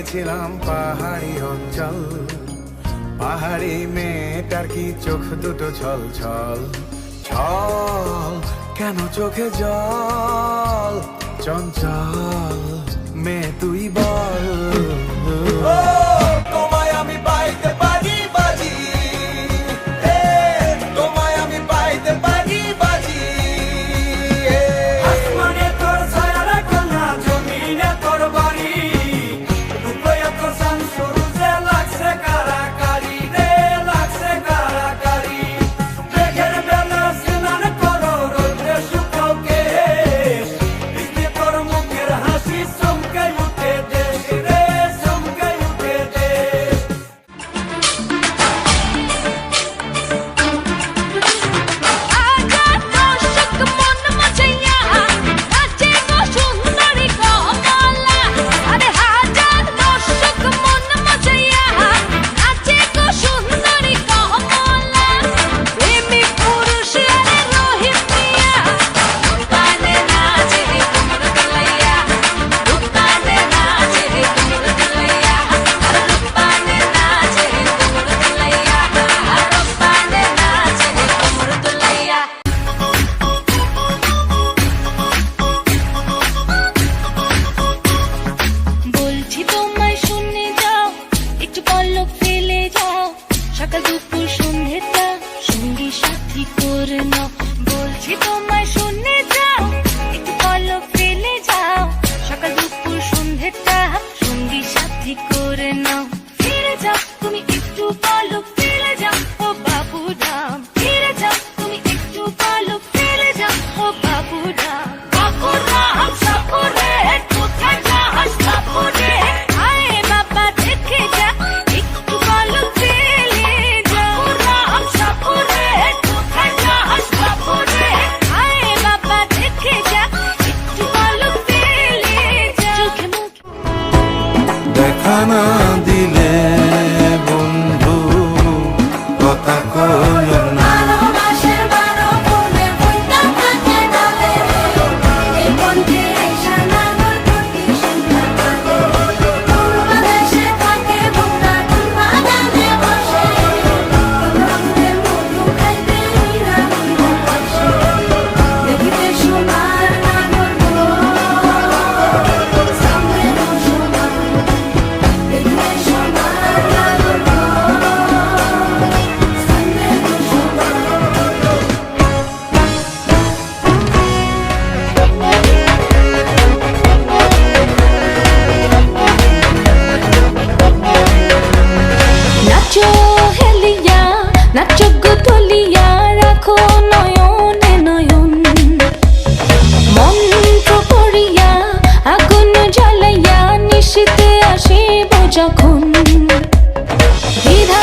গিয়েছিলাম পাহাড়ি অঞ্চল, পাহাড়ি মেয়েটার কি চোখ দুটো ছল ছল ছল, কেন চোখে জল, চঞ্চল মেয়ে তুই বল। তোমায় আমি পাইতে পারি বাজি, তোমায় আমি পাইতে পারি বাজি। আসমানে তোর ছায়া রাখল না, জমিনে তোর বাড়ি, রূপে তোর চাঁদ সূর্যে লাগছে কারাকারি রে, লাগছে কারাকারি। মেঘের বেলা স্নান করো, রোদে শুকাও কেশ, বৃষ্টি তোর মুখের হাসি চমকে উঠে দেশ রে, চমকে উঠে দেশ। সকাল দুপুর সন্ধ্যেটা সঙ্গী সাথী করে নাও, বলছি তোমায় শুনে যাও, একটু পলক ফেলে যাও। সকাল দুপুর সন্ধ্যেটা সঙ্গী সাথী করে নাও, ফিরে যাও তুমি একটু পলক ফেলে যাও, ও বাবু রাম ফিরে যাও তুমি একটু পলক ফেলে যাও, ও বাবু রাম। বাবু রাম সাপুরে কোথায় যাস সাপুরে, আয় বাবা দেখে যা একটু পলক ফেলে যা। রাম সাপুরে কোথায় যাস সাপুরে, আয় বাবা দেখে যা একটু পলক ফেলে যা। চোখে মুখে দেখা না দিলে বন্ধু কথা কইও না, ভালোবাসার বারো বনে বইটা থাকে ডালে রে, এই বন্ধে আইসা নাগর প্রতি সন্ধ্যা কালে, পূর্বাদেশে থাকে ভোক্তা কোন বাগানে বসে, রঙের মধু খাইতে হীরা হীরা বসে, দেখিতে সোনার নাগর গো, সামনে সোনার, দেখিতে সোনার নাগর গো, সামনে সোনার। নাচো হেলিয়া নাচো গোধলিয়া, রাখো নয়নে নয়ন, মন্ত্র করিয়া আগুন জ্বালাইয়া নিশীতে আসিব যখন, দ্বিধা